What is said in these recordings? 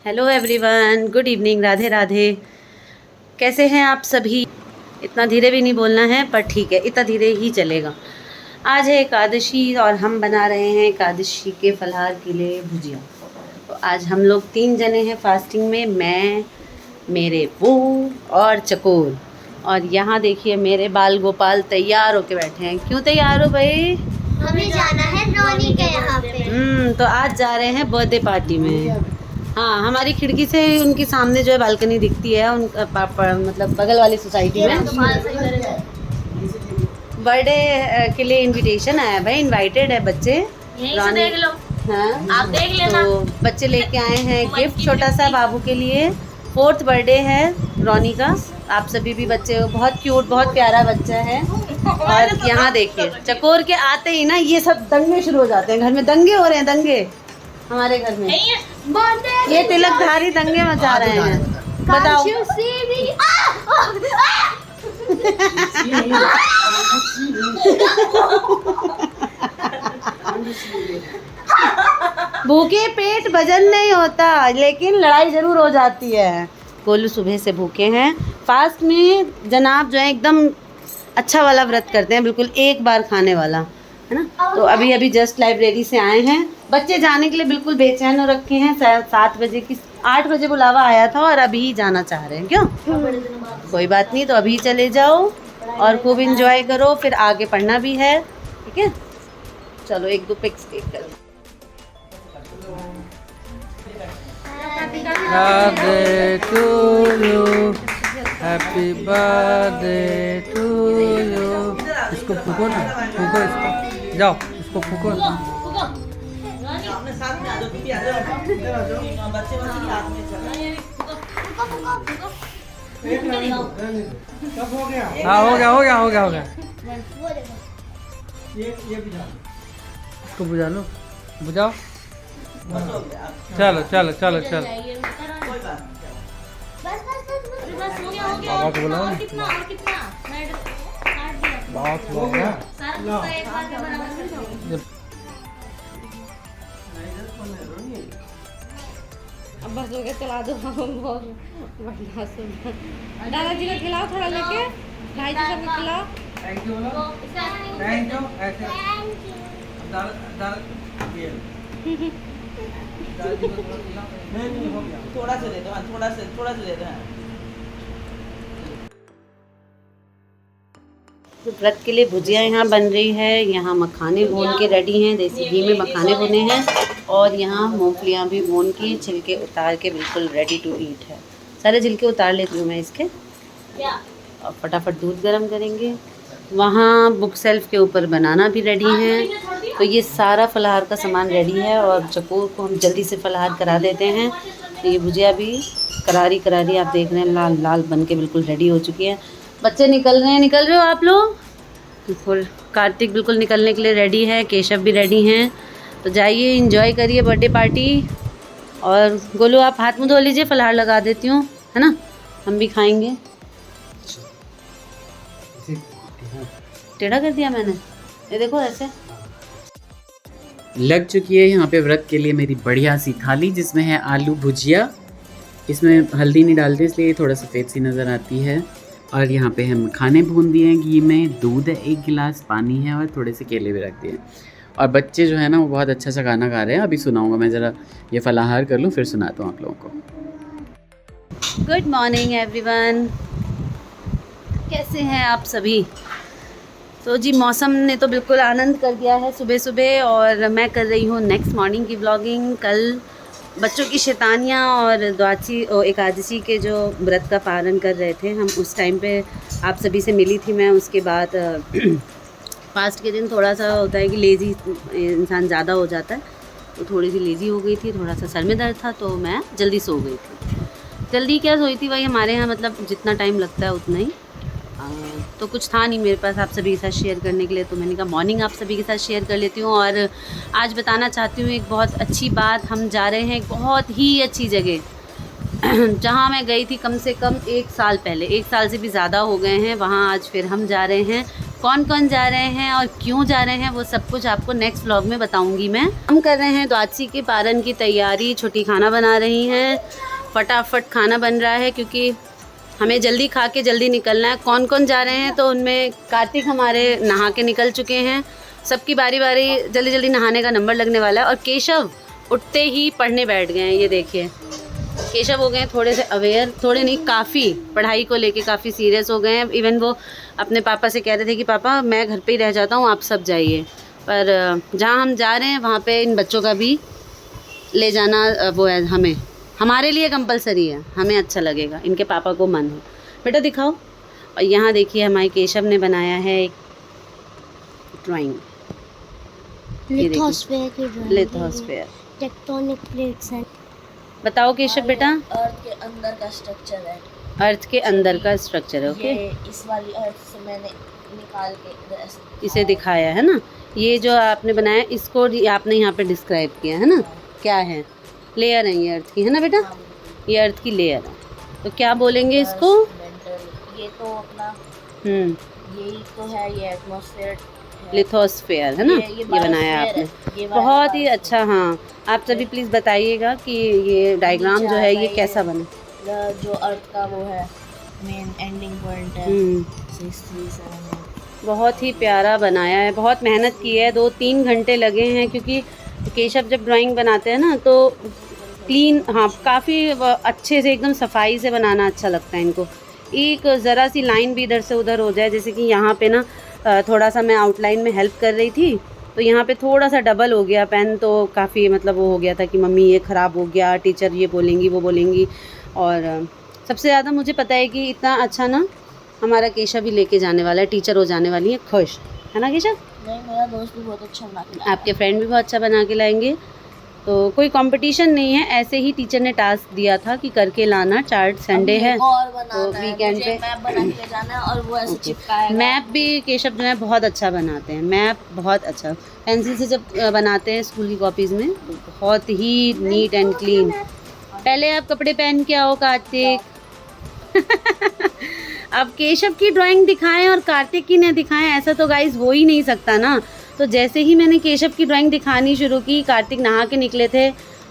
Hello everyone, good evening, Radhe Radhe. कैसे हैं आप सभी? इतना धीरे भी नहीं बोलना है, पर ठीक है, इतना धीरे ही चलेगा। आज है एकादशी और हम बना रहे हैं एकादशी के फलाहार के लिए भुजिया। तो आज हम लोग 3 जने हैं फास्टिंग में, मैं, मेरे वो और चकोर। और यहाँ देखिए मेरे बाल गोपाल तैयार होके बैठे हैं। क्यों तैयार हो भाई? हमें जाना है रोनी के यहाँ पे। तो आज जा रहे हैं बर्थडे पार्टी में। हाँ, हमारी खिड़की से उनके सामने जो है बालकनी दिखती है, उनका मतलब बगल वाली सोसाइटी में बर्थडे के लिए इनविटेशन आया है भाई। इनवाइटेड है बच्चे। यहीं से देख लो। हाँ, आप देख लेना। तो बच्चे लेके आए हैं गिफ्ट छोटा सा बाबू के लिए। 4th बर्थडे है रोनी का। आप सभी भी बच्चे हो, बहुत क्यूट, बहुत प्यारा बच्चा है। और यहाँ देखिए चकोर के आते ही ना ये सब दंगे शुरू हो जाते हैं। घर में दंगे हो रहे हैं, दंगे हमारे घर में। ये तिलकधारी दंगे मचा रहे हैं। बताओ। भूखे पेट वजन नहीं होता, लेकिन लड़ाई जरूर हो जाती है। गोलू सुबह से भूखे हैं। फास्ट में जनाब जो है एकदम अच्छा वाला व्रत करते हैं, बिल्कुल एक बार खाने वाला, है ना। तो अभी अभी जस्ट लाइब्रेरी से आए हैं। बच्चे जाने के लिए बिल्कुल बेचैन हो रखे हैं। 7 बजे की 8 बजे बुलावा आया था और अभी जाना चाह रहे हैं। क्यों? कोई बात नहीं, तो अभी चले जाओ और खूब इंजॉय करो, फिर आगे पढ़ना भी है। ठीक है, चलो 1-2 पिक्स क्लिक करो। Birthday to you, happy birthday to you। इसको फूको ना, फूको इसको, जाओ इसको फूको। हाँ, हो गया। इसको बुझा लो, बुझाओ। चलो। बाबा को बुलाओ। बहुत हो गया। अब बस हो गया, चला दो। बहुत बढ़िया सुन। दादाजी को खिलाओ थोड़ा लेके, भाई जी सबको खिलाओ। थैंक यू बोलो। Thank you. ऐसे नहीं हो गया। थोड़ा सा दे दो, थोड़ा सा दे दो। तो व्रत के लिए भुजिया यहाँ बन रही है। यहाँ मखाने भून के रेडी हैं, देसी घी में मखाने भुने हैं। और यहाँ मूंगफलियाँ भी भून के छिलके उतार के बिल्कुल रेडी टू ईट है। सारे छिलके उतार लेती हूँ मैं इसके। और फटाफट दूध गर्म करेंगे। वहाँ बुक सेल्फ के ऊपर बनाना भी रेडी है। तो ये सारा फलाहार का सामान रेडी है और चकोर को हम जल्दी से फलाहार करा देते हैं। तो ये भुजिया भी करारी आप देख रहे हैं, लाल लाल बन के बिल्कुल रेडी हो चुकी है। बच्चे निकल रहे हो आप लोग? बिल्कुल कार्तिक बिल्कुल निकलने के लिए रेडी है, केशव भी रेडी हैं। तो जाइए एंजॉय करिए बर्थडे पार्टी। और गोलू आप हाथ मुँह धो लीजिए, फलाहार लगा देती हूँ, है ना, हम भी खाएंगे। टेढ़ा कर दिया मैंने, ये देखो ऐसे। लग चुकी है यहाँ पे व्रत के लिए मेरी बढ़िया सी थाली, जिसमें है आलू भुजिया। इसमें हल्दी नहीं डालते इसलिए थोड़ा सफ़ेद सी नज़र आती है। और यहाँ पे हम खाने भून दिए हैं घी में, दूध है 1 गिलास, पानी है और थोड़े से केले भी रख दिए। और बच्चे जो है ना वो बहुत अच्छा सा गाना गा रहे हैं। अभी सुनाऊँगा मैं, ज़रा ये फलाहार कर लूँ फिर सुनाता हूँ आप लोगों को। गुड मॉर्निंग एवरीवन, कैसे हैं आप सभी? तो जी मौसम ने तो बिल्कुल आनंद कर दिया है सुबह सुबह। और मैं कर रही हूँ नेक्स्ट मॉर्निंग की व्लॉगिंग। कल बच्चों की शैतानियाँ और एकादशी के जो व्रत का पालन कर रहे थे हम, उस टाइम पे आप सभी से मिली थी मैं। उसके बाद फास्ट के दिन थोड़ा सा होता है कि लेज़ी इंसान ज़्यादा हो जाता है, तो थोड़ी सी लेज़ी हो गई थी, थोड़ा सा सर में दर्द था, तो मैं जल्दी सो गई थी। जल्दी क्या सोई थी भाई, हमारे यहाँ मतलब जितना टाइम लगता है उतना ही। तो कुछ था नहीं मेरे पास आप सभी के साथ शेयर करने के लिए, तो मैंने कहा मॉर्निंग आप सभी के साथ शेयर कर लेती हूँ। और आज बताना चाहती हूँ एक बहुत अच्छी बात। हम जा रहे हैं एक बहुत ही अच्छी जगह जहाँ मैं गई थी कम से कम 1 साल पहले, 1 साल से भी ज़्यादा हो गए हैं। वहाँ आज फिर हम जा रहे हैं कौन कौन जा रहे हैं और क्यों जा रहे हैं वो सब कुछ आपको नेक्स्ट व्लॉग में बताऊंगी मैं। हम कर रहे हैं द्वादशी के पारण की तैयारी, छोटी खाना बना रही हैं, फटाफट खाना बन रहा है क्योंकि हमें जल्दी खा के जल्दी निकलना है। कौन कौन जा रहे हैं तो उनमें कार्तिक हमारे नहा के निकल चुके हैं, सबकी बारी बारी जल्दी जल्दी नहाने का नंबर लगने वाला है। और केशव उठते ही पढ़ने बैठ गए हैं, ये देखिए केशव हो गए थोड़े से अवेयर, थोड़े नहीं काफ़ी पढ़ाई को लेके काफ़ी सीरियस हो गए हैं। इवन वो अपने पापा से कह रहे थे कि पापा मैं घर पे ही रह जाता हूँ, आप सब जाइए। पर जहाँ हम जा रहे हैं वहाँ पे इन बच्चों का भी ले जाना वो है, हमारे लिए कंपलसरी है, हमें अच्छा लगेगा, इनके पापा को मन है। बेटा दिखाओ। और यहाँ देखिए हमारे केशव ने बनाया है एक ड्राइंग, लिथोस्फीयर की ड्राइंग, लिथोस्फीयर, टेक्टोनिक प्लेट्स हैं। बताओ केशव बेटा। अर्थ के अंदर का स्ट्रक्चर है, अर्थ के अंदर का स्ट्रक्चर है। ओके, ये इस वाली अर्थ से मैंने निकाल के इसे दिखाया है ना। ये जो आपने बनाया इसको आपने यहाँ पे डिस्क्राइब किया है ना, क्या है, लेयर है ये अर्थ की, है ना बेटा, ये अर्थ की लेयर है। तो क्या बोलेंगे इसको? ये तो अपना यही तो है, ये एटमॉस्फेयर, लिथोस्फीयर है ना, ये बनाया आपने, बहुत ही अच्छा। हाँ, आप सभी प्लीज़ बताइएगा कि ये डायग्राम जो है ये कैसा बना। जो अर्थ का वो है मेन एंडिंग पॉइंट है 637। बहुत ही प्यारा बनाया है, बहुत मेहनत की है, 2-3 घंटे लगे हैं क्योंकि केशव जब ड्राइंग बनाते हैं ना तो क्लीन, हाँ काफ़ी अच्छे से एकदम सफाई से बनाना अच्छा लगता है इनको। एक ज़रा सी लाइन भी इधर से उधर हो जाए, जैसे कि यहाँ पे ना थोड़ा सा मैं आउटलाइन में हेल्प कर रही थी तो यहाँ पे थोड़ा सा डबल हो गया पेन, तो काफ़ी मतलब वो हो गया था कि मम्मी ये ख़राब हो गया, टीचर ये बोलेंगी वो बोलेंगी। और सबसे ज़्यादा मुझे पता है कि इतना अच्छा ना हमारा केशव भी लेके जाने वाला है, टीचर हो जाने वाली है खुश, है ना केशव? नहीं, मेरा दोस्त भी बहुत अच्छा बना के लाया, आपके फ्रेंड भी बहुत अच्छा बना के लाएंगे। तो कोई कंपटीशन नहीं है, ऐसे ही टीचर ने टास्क दिया था कि करके लाना, चार्ट संडे है तो वीकेंड पे मैप बना के ले जाना है और वो ऐसे चिपकाएगा। मैप भी केशव जो है बहुत अच्छा बनाते हैं, मैप बहुत अच्छा, पेंसिल से जब बनाते हैं स्कूल की कॉपीज़ में बहुत ही नीट एंड क्लीन। पहले आप कपड़े पहन के आओ कार्तिक। अब केशव की ड्राइंग दिखाएं और कार्तिक की न दिखाएं, ऐसा तो गाइस हो ही नहीं सकता ना। तो जैसे ही मैंने केशव की ड्राइंग दिखानी शुरू की, कार्तिक नहा के निकले थे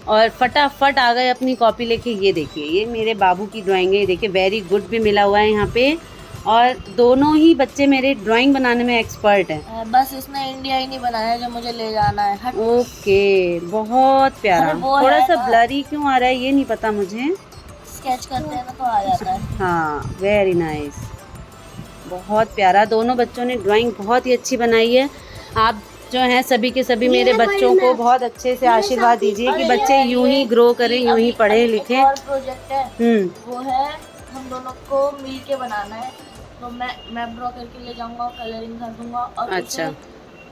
और फटाफट आ गए अपनी कॉपी लेके। ये देखिए, ये मेरे बाबू की ड्राइंग है, ये देखिए वेरी गुड भी मिला हुआ है यहाँ पे। और दोनों ही बच्चे मेरे ड्राइंग बनाने में एक्सपर्ट हैं। बस इसने इंडिया ही नहीं बनाया जो मुझे ले जाना है। ओके, बहुत प्यारा। थोड़ा सा ब्लरी क्यों आ रहा है ये नहीं पता मुझे, स्केच करते हैं ना तो आ जाता है। हाँ, वेरी नाइस, बहुत प्यारा। दोनों बच्चों ने ड्राइंग बहुत ही अच्छी बनाई है। आप जो हैं सभी के सभी मेरे बच्चों को बहुत अच्छे से आशीर्वाद दीजिए कि बच्चे यूं ही ग्रो करें, यूं ही पढ़े लिखें। और प्रोजेक्ट है वो है हम दोनों को मिल के बनाना है, तो मैं मैप ड्रॉ करके ले जाऊंगा, कलरिंग कर दूंगा और अच्छा,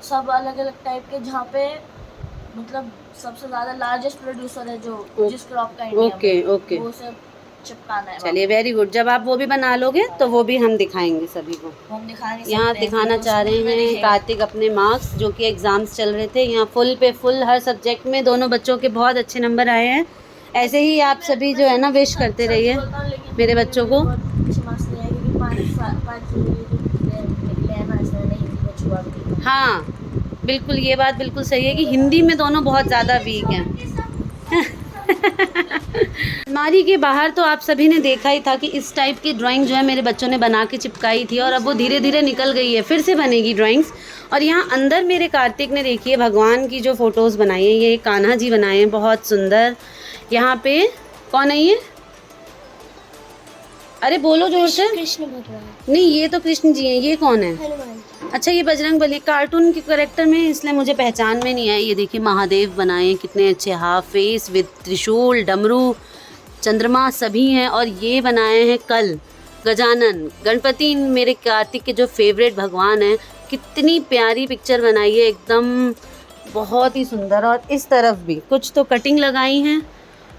सब अलग अलग टाइप के, जहाँ पे मतलब सबसे ज्यादा लार्जेस्ट प्रोड्यूसर है जो जिस क्रॉप का इंडिया ओके में, ओके, वो सब चिपकाना है। चलिए वेरी गुड। जब आप वो भी बना लोगे तो वो भी हम दिखाएंगे सभी को। हम दिखा नहीं यहाँ सकते, दिखाना तो चाह रहे स्कूल में हैं दिखेगा। कार्तिक अपने मार्क्स, जो कि एग्ज़ाम्स चल रहे थे, यहाँ फुल पे फुल हर सब्जेक्ट में दोनों बच्चों के बहुत अच्छे नंबर आए हैं। ऐसे ही आप सभी जो है ना विश करते रहिए मेरे बच्चों को। हाँ बिल्कुल, ये बात बिल्कुल सही है कि हिंदी में दोनों बहुत ज़्यादा वीक हैं। अलमारी के बाहर तो आप सभी ने देखा ही था कि इस टाइप की ड्राइंग जो है मेरे बच्चों ने बना के चिपकाई थी और अब वो धीरे धीरे निकल गई है, फिर से बनेगी ड्राइंग्स। और यहाँ अंदर मेरे कार्तिक ने देखिए भगवान की जो फ़ोटोज़ बनाई हैं, ये कान्हा जी बनाए हैं बहुत सुंदर। यहाँ पे कौन है ये? अरे बोलो जोर से। कृष्ण भगवान नहीं, ये तो कृष्ण जी हैं, ये कौन है? हनुमान। अच्छा, ये बजरंग बली कार्टून के कैरेक्टर में, इसलिए मुझे पहचान में नहीं है। ये देखिए महादेव बनाए हैं, कितने अच्छे, हाफ फेस विद त्रिशूल, डमरू, चंद्रमा सभी हैं। और ये बनाए हैं कल गजानन गणपति, मेरे कार्तिक के जो फेवरेट भगवान हैं। कितनी प्यारी पिक्चर बनाई है, एकदम बहुत ही सुंदर। और इस तरफ भी कुछ तो कटिंग लगाई हैं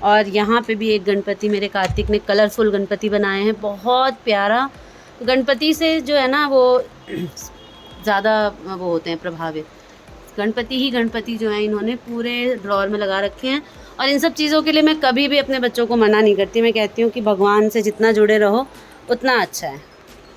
और यहाँ पे भी एक गणपति मेरे कार्तिक ने कलरफुल गणपति बनाए हैं, बहुत प्यारा। गणपति से जो है ना वो ज़्यादा वो होते हैं प्रभावित, गणपति ही गणपति जो है इन्होंने पूरे ड्रॉअर में लगा रखे हैं। और इन सब चीज़ों के लिए मैं कभी भी अपने बच्चों को मना नहीं करती, मैं कहती हूँ कि भगवान से जितना जुड़े रहो उतना अच्छा है।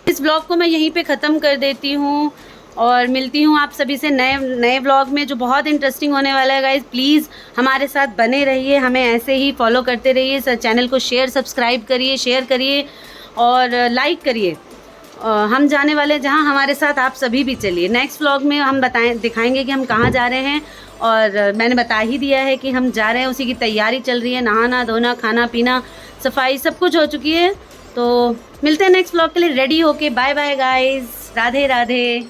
इस ब्लॉग को मैं यहीं पे ख़त्म कर देती हूँ और मिलती हूँ आप सभी से नए व्लॉग में जो बहुत इंटरेस्टिंग होने वाला है गाइज। प्लीज़ हमारे साथ बने रहिए, हमें ऐसे ही फॉलो करते रहिए, चैनल को सब्सक्राइब करिए, शेयर करिए और लाइक करिए। हम जाने वाले जहाँ, हमारे साथ आप सभी भी चलिए। नेक्स्ट व्लॉग में हम दिखाएंगे कि हम कहाँ जा रहे हैं, और मैंने बता ही दिया है कि हम जा रहे हैं, उसी की तैयारी चल रही है। नहाना धोना खाना पीना सफाई सब कुछ हो चुकी है। तो मिलते हैं नेक्स्ट व्लॉग के लिए रेडी होके। Bye bye guys, Radhe Radhe.